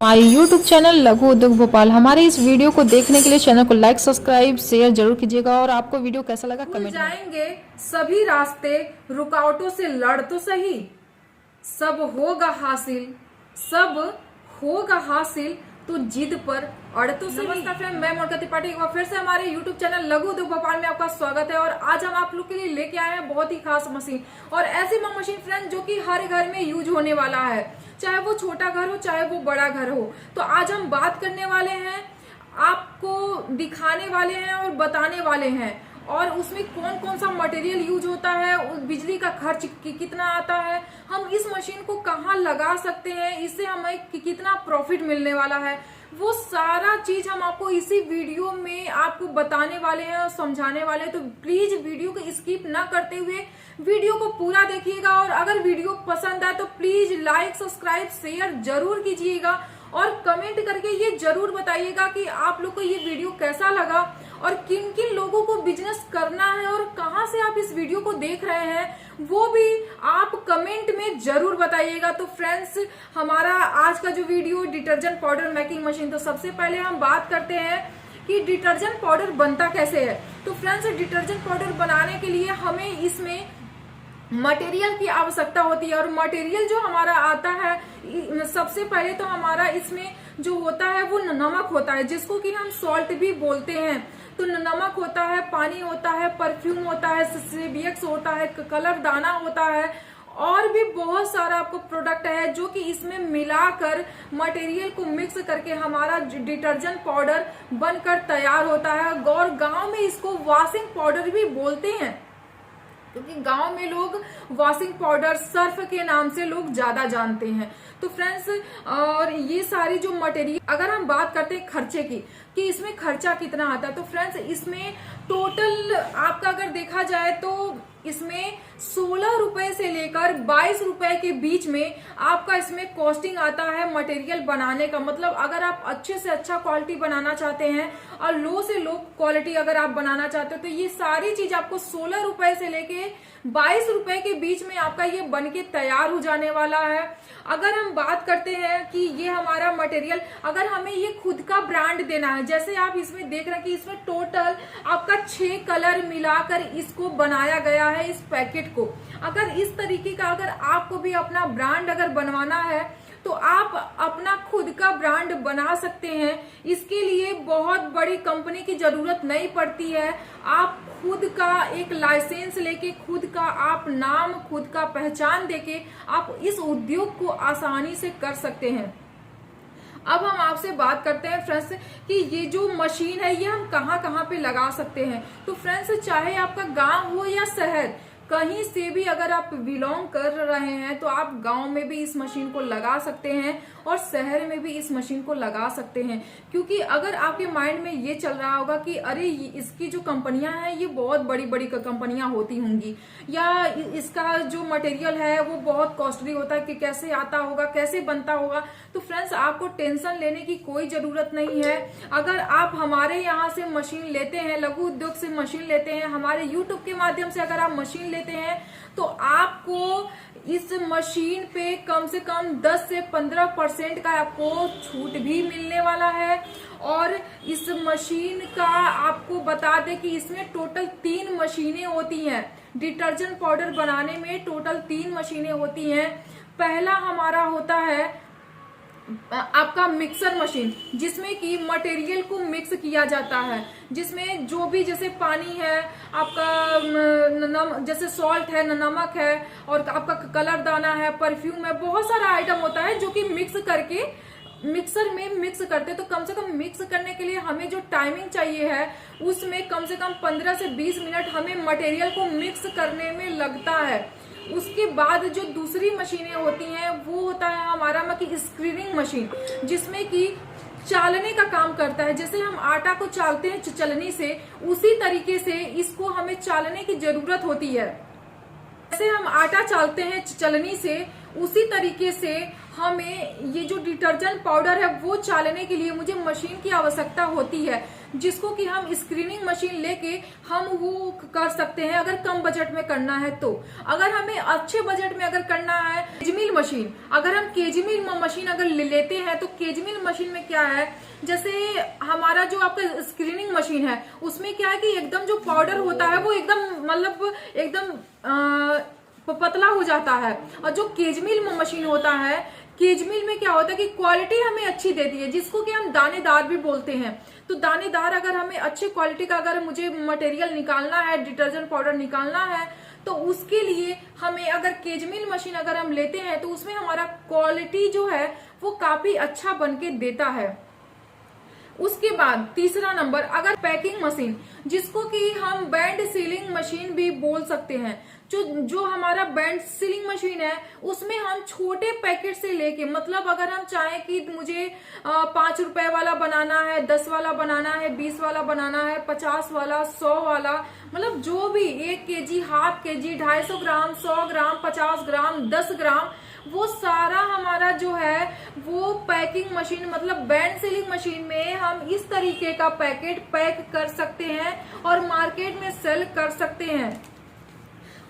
हमारे YouTube channel लघु उद्योग भोपाल। हमारे इस वीडियो को देखने के लिए चैनल को लाइक सब्सक्राइब शेयर जरूर कीजिएगा और आपको वीडियो कैसा लगा कमेंट जाएंगे सभी रास्ते, रुकावटों से लड़ तो सही, सब होगा हासिल तो जिद पर अड़ तो सही। नमस्कार फ्रेंड, मैं मोनिका त्रिपाठी एक बार फिर से हमारे YouTube चैनल लघु उद्योग भोपाल में आपका स्वागत है। और आज हम आप लोग के लिए लेके आए हैं बहुत ही खास मशीन, और ऐसी मशीन फ्रेंड जो कि हर घर में यूज होने वाला है, चाहे वो छोटा घर हो चाहे वो बड़ा घर हो। तो आज हम बात करने वाले हैं, आपको दिखाने वाले हैं और बताने वाले हैं, और उसमें कौन कौन सा मटेरियल यूज होता है, बिजली का खर्च कितना आता है, हम इस मशीन को कहाँ लगा सकते हैं, इससे हमें कितना प्रॉफिट मिलने वाला है, वो सारा चीज हम आपको इसी वीडियो में आपको बताने वाले हैं और समझाने वाले हैं। तो प्लीज वीडियो को स्किप ना करते हुए वीडियो को पूरा देखिएगा, और अगर वीडियो पसंद आए तो प्लीज लाइक सब्सक्राइब शेयर जरूर कीजिएगा, और कमेंट करके ये जरूर बताइएगा कि आप लोग को ये वीडियो कैसा लगा और किन किन लोगों को बिजनेस करना है और कहां से आप इस वीडियो को देख रहे हैं वो भी आप कमेंट में जरूर बताइएगा। तो फ्रेंड्स, हमारा आज का जो video detergent powder making machine, तो सबसे पहले हम बात करते हैं कि डिटर्जेंट पाउडर बनता कैसे है। तो फ्रेंड्स, डिटर्जेंट पाउडर बनाने के लिए हमें इसमें मटेरियल की आवश्यकता होती है, और मटेरियल जो हमारा आता है, सबसे पहले तो हमारा इसमें जो होता है वो नमक होता है, जिसको कि हम सॉल्ट भी बोलते हैं। तो नमक होता है, पानी होता है, परफ्यूम होता है, सेबियक्स होता है, कलर दाना होता है, और भी बहुत सारा आपको प्रोडक्ट है जो कि इसमें मिलाकर मटेरियल को मिक्स करके हमारा डिटर्जेंट पाउडर बनकर तैयार होता है। और गांव में इसको वॉशिंग पाउडर भी बोलते हैं, क्योंकि गांव में लोग वॉशिंग पाउडर सर्फ के नाम से लोग ज्यादा जानते हैं। तो फ्रेंड्स, और ये सारी जो मटेरियल, अगर हम बात करते हैं खर्चे की कि इसमें खर्चा कितना आता है, तो फ्रेंड्स इसमें टोटल आपका अगर देखा जाए तो इसमें 16 रुपए से लेकर 22 रुपए के बीच में आपका इसमें कॉस्टिंग आता है मटेरियल बनाने का। मतलब अगर आप अच्छे से अच्छा क्वालिटी बनाना चाहते हैं और लो से लो क्वालिटी अगर आप बनाना चाहते हो, तो ये सारी चीज आपको 16 रुपए से लेके 22 रुपए के बीच में आपका ये बनके तैयार हो जाने वाला है। अगर हम बात करते हैं कि ये हमारा मटेरियल, अगर हमें ये खुद का ब्रांड देना है, जैसे आप इसमें देख रहे हैं कि इसमें टोटल आपका 6 कलर मिलाकर इसको बनाया गया है इस पैकेट को। अगर इस तरीके का अगर आपको भी अपना ब्रांड अगर बनवाना है तो आप अपना खुद का ब्रांड बना सकते हैं। इसके लिए बहुत बड़ी कंपनी की जरूरत नहीं पड़ती है, आप खुद का एक लाइसेंस लेके, खुद का आप नाम, खुद का पहचान देके आप इस उद्योग को आसानी से कर सकते हैं। अब हम आपसे बात करते हैं फ्रेंड्स कि ये जो मशीन है ये हम कहाँ कहाँ पे लगा सकते हैं। तो फ्रेंड्स, चाहे आपका गांव हो या शहर, कहीं से भी अगर आप बिलोंग कर रहे हैं तो आप गांव में भी इस मशीन को लगा सकते हैं और शहर में भी इस मशीन को लगा सकते हैं। क्योंकि अगर आपके माइंड में ये चल रहा होगा कि अरे इसकी जो कंपनियां हैं ये बहुत बड़ी बड़ी कंपनियां होती होंगी, या इसका जो मटेरियल है वो बहुत कॉस्टली होता है, कि कैसे आता होगा, कैसे बनता होगा, तो फ्रेंड्स आपको टेंशन लेने की कोई जरूरत नहीं है। अगर आप हमारे यहाँ से मशीन लेते हैं, लघु उद्योग से मशीन लेते हैं, हमारे YouTube के माध्यम से अगर आप मशीन लेते हैं, तो आपको इस मशीन पे कम से कम 10 से 15% का आपको छूट भी मिलने वाला है। और इस मशीन का आपको बता दें कि इसमें टोटल 3 मशीनें होती हैं। डिटर्जेंट पाउडर बनाने में टोटल 3 मशीनें होती हैं। पहला हमारा होता है आपका मिक्सर मशीन, जिसमें कि मटेरियल को मिक्स किया जाता है, जिसमें जो भी जैसे पानी है आपका, जैसे सॉल्ट है, नमक है, और आपका कलर दाना है, परफ्यूम है, बहुत सारा आइटम होता है जो कि मिक्स करके मिक्सर में मिक्स करते हैं। तो कम से कम मिक्स करने के लिए हमें जो टाइमिंग चाहिए है उसमें कम से कम 15 से 20 मिनट हमें मटेरियल को मिक्स करने में लगता है। उसके बाद जो दूसरी मशीनें होती हैं वो होता है हमारा स्क्रीनिंग मशीन, जिसमें कि चालने का काम करता है। जैसे हम आटा को चालते हैं चलनी से, उसी तरीके से इसको हमें चालने की जरूरत होती है। जैसे हम आटा चालते हैं चलनी से, उसी तरीके से हमें ये जो डिटर्जेंट पाउडर है वो चालने के लिए मुझे मशीन की आवश्यकता होती है, जिसको कि हम स्क्रीनिंग मशीन लेके हम वो कर सकते हैं अगर कम बजट में करना है तो। अगर हमें अच्छे बजट में अगर करना है केजमिल मशीन, अगर हम केजमिल मशीन अगर लेते हैं तो केजमिल मशीन में क्या है, जैसे हमारा जो आपका स्क्रीनिंग मशीन है उसमें क्या है कि एकदम जो पाउडर होता है वो एकदम मतलब एकदम पतला हो जाता है। और जो केजमिल मशीन होता है, केजमिल में क्या होता है कि क्वालिटी हमें अच्छी देती है, जिसको कि हम दानेदार भी बोलते हैं। तो दानेदार अगर हमें अच्छी क्वालिटी का अगर मुझे मटेरियल निकालना है, डिटर्जेंट पाउडर निकालना है, तो उसके लिए हमें अगर केजमिल मशीन अगर हम लेते हैं तो उसमें हमारा क्वालिटी जो है वो काफी अच्छा बन के देता है। उसके बाद तीसरा नंबर, अगर पैकिंग मशीन, जिसको कि हम बैंड सीलिंग मशीन भी बोल सकते हैं, जो हमारा बैंड सीलिंग मशीन है उसमें हम छोटे पैकेट से लेके, मतलब अगर हम चाहें कि मुझे 5 रुपए वाला बनाना है, 10 वाला बनाना है, 20 वाला बनाना है, 50 वाला, 100 वाला, मतलब जो भी 1 केजी, हाफ केजी, 250 ग्राम, 100 ग्राम, 50 ग्राम, 10 ग्राम, वो सारा हमारा जो है वो पैकिंग मशीन मतलब बैंड सीलिंग मशीन में हम इस तरीके का पैकेट पैक कर सकते हैं और मार्केट में सेल कर सकते हैं।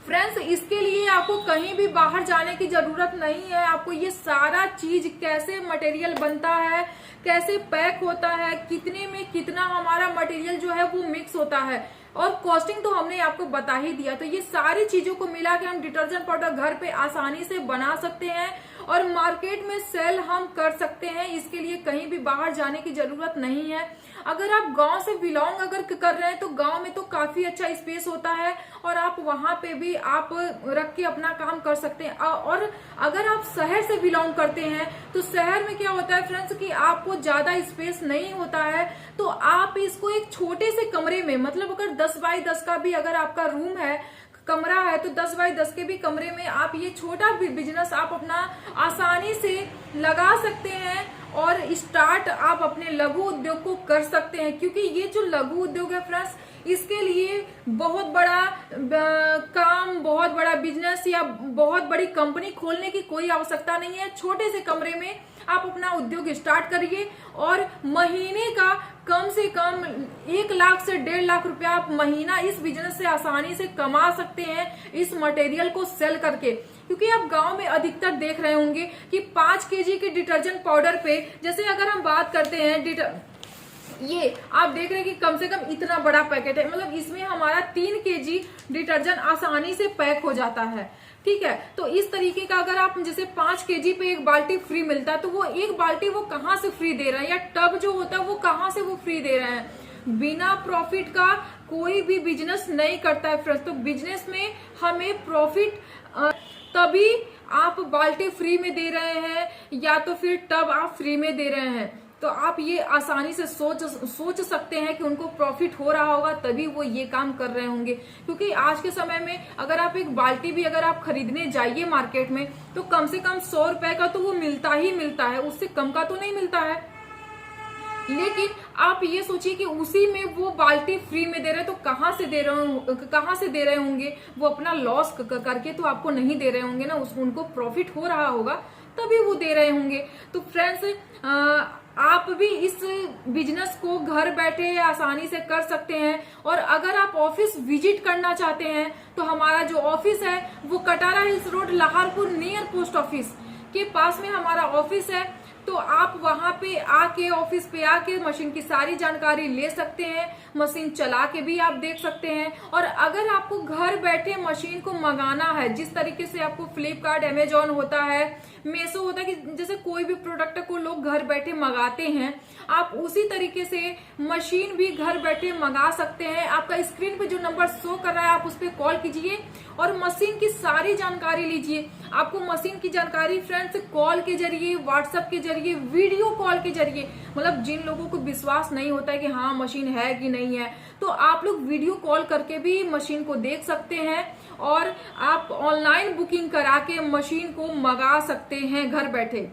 फ्रेंड्स, इसके लिए आपको कहीं भी बाहर जाने की जरूरत नहीं है। आपको ये सारा चीज कैसे मटेरियल बनता है, कैसे पैक होता है, कितने में कितना हमारा मटेरियल जो है वो मिक्स होता है, और कॉस्टिंग तो हमने आपको बता ही दिया। तो ये सारी चीजों को मिला के हम डिटर्जेंट पाउडर घर पे आसानी से बना सकते हैं और मार्केट में सेल हम कर सकते हैं। इसके लिए कहीं भी बाहर जाने की जरूरत नहीं है। अगर आप गांव से बिलोंग अगर कर रहे हैं तो गांव में तो काफी अच्छा स्पेस होता है और आप वहां पे भी आप रख के अपना काम कर सकते हैं। और अगर आप शहर से बिलोंग करते हैं तो शहर में क्या होता है फ्रेंड्स कि आपको ज्यादा स्पेस नहीं होता है, तो आप इसको एक छोटे से कमरे में, मतलब अगर 10 बाई 10 का भी अगर आपका रूम है, कमरा है, तो 10 बाई 10 के भी कमरे में आप ये छोटा बिजनेस आप अपना आसानी से लगा सकते हैं और स्टार्ट आप अपने लघु उद्योग को कर सकते हैं। क्योंकि ये जो लघु उद्योग है फ्रेंड्स, इसके लिए बहुत बड़ा काम, बहुत बड़ा बिजनेस या बहुत बड़ी कंपनी खोलने की कोई आवश्यकता नहीं है। छोटे से कमरे में आप अपना उद्योग स्टार्ट करिए और महीने का कम से कम 1 लाख से 1.5 लाख रुपया आप महीना इस बिजनेस से आसानी से कमा सकते हैं, इस मटेरियल को सेल करके। क्योंकि आप गांव में अधिकतर देख रहे होंगे कि 5 केजी के डिटर्जेंट पाउडर पे, जैसे अगर हम बात करते हैं ये आप देख रहे हैं कि कम से कम इतना बड़ा पैकेट है, मतलब इसमें हमारा 3 केजी डिटर्जेंट आसानी से पैक हो जाता है। ठीक है, तो इस तरीके का अगर आप जैसे 5 केजी पे 1 बाल्टी फ्री मिलता है, तो वो 1 बाल्टी वो कहाँ से फ्री दे रहे हैं, या टब जो होता है वो कहाँ से वो फ्री दे रहे हैं। बिना प्रॉफिट का कोई भी बिजनेस नहीं करता है फ्रेंड्स। तो बिजनेस में हमें प्रॉफिट तभी आप बाल्टी फ्री में दे रहे हैं या तो फिर टब आप फ्री में दे रहे हैं, तो आप ये आसानी से सोच सकते हैं कि उनको प्रॉफिट हो रहा होगा तभी वो ये काम कर रहे होंगे। क्योंकि आज के समय में अगर आप एक बाल्टी भी अगर आप खरीदने जाइए मार्केट में तो कम से कम 100 रुपए का तो वो मिलता ही मिलता है, उससे कम का तो नहीं मिलता है। लेकिन आप ये सोचिए कि उसी में वो बाल्टी फ्री में दे रहे हैं, तो कहाँ से दे रहे होंगे, वो अपना लॉस करके तो आपको नहीं दे रहे होंगे ना, उनको प्रॉफिट हो रहा होगा तभी वो दे रहे होंगे। तो फ्रेंड्स, आप भी इस बिजनेस को घर बैठे आसानी से कर सकते हैं। और अगर आप ऑफिस विजिट करना चाहते हैं तो हमारा जो ऑफिस है वो Katara hills road, Lahaurpur, near post office के पास में हमारा ऑफिस है। तो आप वहां पे आके, ऑफिस पे आके मशीन की सारी जानकारी ले सकते हैं, मशीन चला के भी आप देख सकते हैं। और अगर आपको घर बैठे मशीन को मंगाना है, जिस तरीके से आपको फ्लिपकार्ट, अमेजॉन होता है, मेसो होता है, कि जैसे कोई भी प्रोडक्ट को लोग घर बैठे मंगाते हैं, आप उसी तरीके से मशीन भी घर बैठे मंगा सकते हैं। आपका स्क्रीन पे जो नंबर शो कर रहा है आप उस पर कॉल कीजिए और मशीन की सारी जानकारी लीजिए। आपको मशीन की जानकारी फ्रेंड्स कॉल के जरिए, व्हाट्सएप के जरिए, वीडियो कॉल के जरिए, मतलब जिन लोगों को विश्वास नहीं होता है कि हाँ मशीन है कि नहीं है, तो आप लोग वीडियो कॉल करके भी मशीन को देख सकते हैं और आप ऑनलाइन बुकिंग करा के मशीन को मंगा सकते हैं घर बैठे।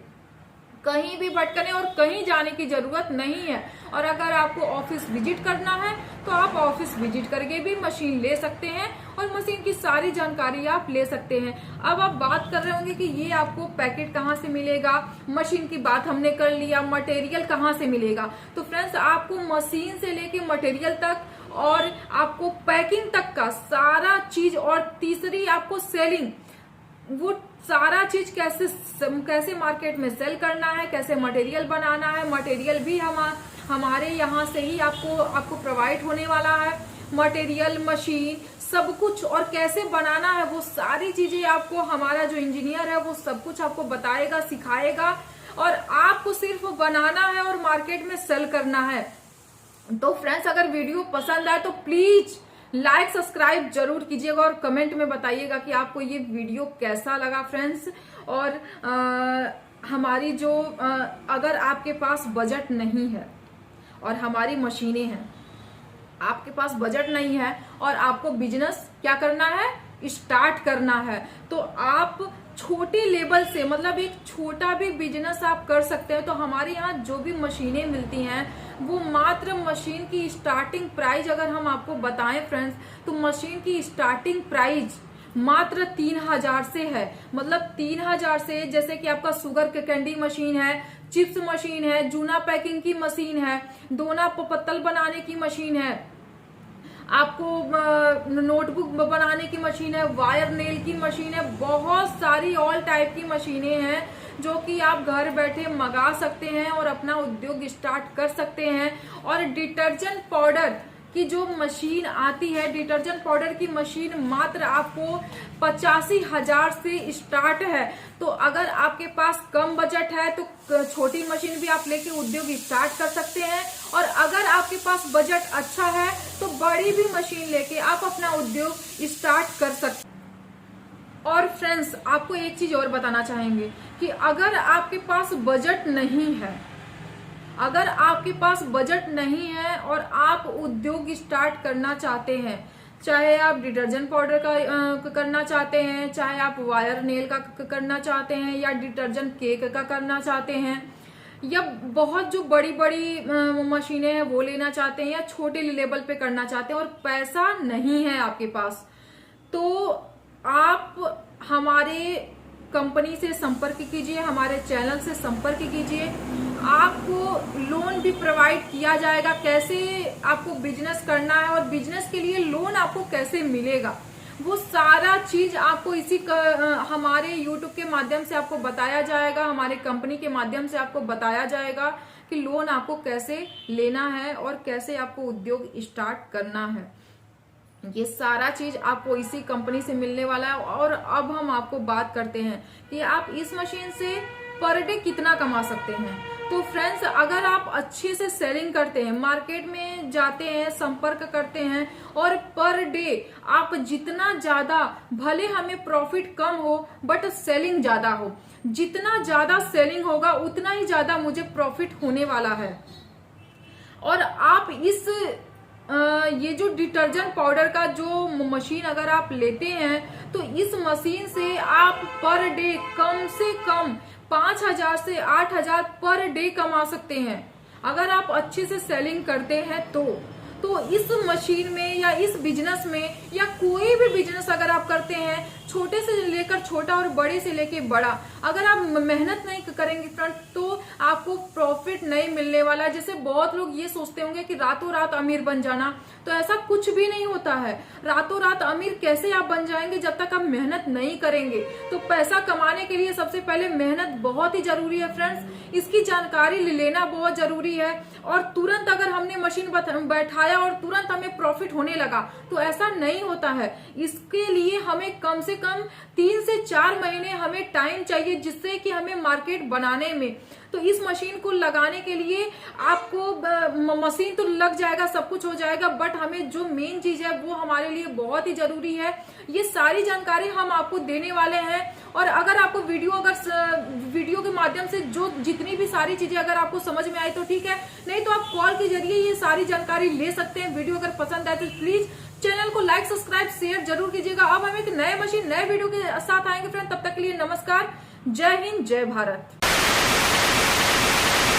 कहीं भी भटकने और कहीं जाने की जरूरत नहीं है। और अगर आपको ऑफिस विजिट करना है तो आप ऑफिस विजिट करके भी मशीन ले सकते हैं और मशीन की सारी जानकारी आप ले सकते हैं। अब आप बात कर रहे होंगे कि ये आपको पैकेट कहाँ से मिलेगा, मशीन की बात हमने कर लिया, मटेरियल कहाँ से मिलेगा। तो फ्रेंड्स, आपको मशीन से लेके मटेरियल तक और आपको पैकिंग तक का सारा चीज, और तीसरी आपको सेलिंग, वो सारा चीज कैसे मार्केट में सेल करना है, कैसे मटेरियल बनाना है, मटेरियल भी हमारे यहाँ से ही आपको प्रोवाइड होने वाला है। मटेरियल, मशीन, सब कुछ, और कैसे बनाना है वो सारी चीजें आपको हमारा जो इंजीनियर है वो सब कुछ आपको बताएगा, सिखाएगा, और आपको सिर्फ बनाना है और मार्केट में सेल करना है। तो फ्रेंड्स, अगर वीडियो पसंद आए तो प्लीज लाइक सब्सक्राइब जरूर कीजिएगा और कमेंट में बताइएगा कि आपको ये वीडियो कैसा लगा फ्रेंड्स। और हमारी जो अगर आपके पास बजट नहीं है और हमारी मशीनें हैं, आपके पास बजट नहीं है और आपको बिजनेस क्या करना है, स्टार्ट करना है, तो आप छोटे लेवल से, मतलब एक छोटा भी बिजनेस आप कर सकते हैं। तो हमारे यहाँ जो भी मशीनें मिलती हैं वो मात्र मशीन की स्टार्टिंग प्राइस अगर हम आपको बताएं फ्रेंड्स, तो मशीन की स्टार्टिंग प्राइस मात्र 3000 से है। मतलब 3000 से, जैसे कि आपका शुगर कैंडी मशीन है, चिप्स मशीन है, जूना पैकिंग की मशीन है, दोना पत्तल बनाने की मशीन है, आपको नोटबुक बनाने की मशीन है, वायर नेल की मशीन है, बहुत सारी ऑल टाइप की मशीनें हैं जो कि आप घर बैठे मंगा सकते हैं और अपना उद्योग स्टार्ट कर सकते हैं। और डिटर्जेंट पाउडर की जो मशीन आती है, डिटर्जेंट पाउडर की मशीन मात्र आपको 85,000 से स्टार्ट है। तो अगर आपके पास कम बजट है तो छोटी मशीन भी आप लेके उद्योग स्टार्ट कर सकते हैं, और अगर आपके पास बजट अच्छा है तो बड़ी भी मशीन लेके आप अपना उद्योग स्टार्ट कर सकते हैं। और फ्रेंड्स, आपको एक चीज और बताना चाहेंगे कि अगर आपके पास बजट नहीं है, अगर आपके पास बजट नहीं है और आप उद्योग स्टार्ट करना चाहते हैं, चाहे आप डिटर्जेंट पाउडर का करना चाहते हैं, चाहे आप वायर नेल का करना चाहते हैं, या डिटर्जेंट केक का करना चाहते हैं, या बहुत जो बड़ी बड़ी मशीनें हैं वो लेना चाहते हैं, या छोटे लेवल पे करना चाहते हैं और पैसा नहीं है आपके पास, तो आप हमारे कंपनी से संपर्क कीजिए, हमारे चैनल से संपर्क कीजिए। आपको लोन भी प्रोवाइड किया जाएगा, कैसे आपको बिजनेस करना है और बिजनेस के लिए लोन आपको कैसे मिलेगा, वो सारा चीज आपको हमारे YouTube के माध्यम से आपको बताया जाएगा, हमारे कंपनी के माध्यम से आपको बताया जाएगा कि लोन आपको कैसे लेना है और कैसे आपको उद्योग स्टार्ट करना है। ये सारा चीज आपको इसी कंपनी से मिलने वाला है। और अब हम आपको बात करते हैं कि आप इस मशीन से पर डे कितना कमा सकते हैं। तो फ्रेंड्स, अगर आप अच्छे से सेलिंग करते हैं, मार्केट में जाते हैं, संपर्क करते हैं, और पर डे आप जितना ज्यादा, भले हमें प्रॉफिट कम हो बट सेलिंग ज्यादा हो, जितना ज्यादा सेलिंग होगा उतना ही ज्यादा मुझे प्रॉफिट होने वाला है। और आप ये जो डिटर्जेंट पाउडर का जो मशीन अगर आप लेते हैं तो इस मशीन से आप पर डे कम से कम 5000 से 8000 पर डे कमा सकते हैं, अगर आप अच्छे से सेलिंग करते हैं तो इस मशीन में या इस बिजनेस में, या कोई भी बिजनेस अगर आप करते हैं, छोटे से लेकर छोटा और बड़े से लेकर बड़ा, अगर आप मेहनत नहीं करेंगे फ्रेंड तो आपको प्रॉफिट नहीं मिलने वाला। जैसे बहुत लोग ये सोचते होंगे कि रातों रात अमीर बन जाना, तो ऐसा कुछ भी नहीं होता है। रातों रात अमीर कैसे आप बन जाएंगे जब तक आप मेहनत नहीं करेंगे। तो पैसा कमाने के लिए सबसे पहले मेहनत बहुत ही जरूरी है फ्रेंड्स, इसकी जानकारी लेना बहुत जरूरी है। और तुरंत अगर हमने मशीन बैठाया और तुरंत हमें प्रॉफिट होने लगा तो ऐसा नहीं होता है। इसके लिए हमें कम से कम 3 से 4 महीने हमें टाइम चाहिए, जिससे कि हमें मार्केट बनाने में, तो इस मशीन को लगाने के लिए आपको मशीन तो लग जाएगा, सब कुछ हो जाएगा, बट हमें जो मेन चीज है वो हमारे लिए बहुत ही जरूरी है। ये सारी जानकारी हम आपको देने वाले हैं। और अगर आपको वीडियो के माध्यम से जो जितनी भी सारी चीजें अगर आपको समझ में आई तो ठीक है, नहीं तो आप कॉल के जरिए ये सारी जानकारी ले सकते हैं। वीडियो अगर पसंद आए तो प्लीज चैनल को लाइक सब्सक्राइब शेयर जरूर कीजिएगा। अब हम एक नए मशीन नए वीडियो के साथ आएंगे फ्रेंड, तब तक के लिए नमस्कार, जय हिंद, जय भारत।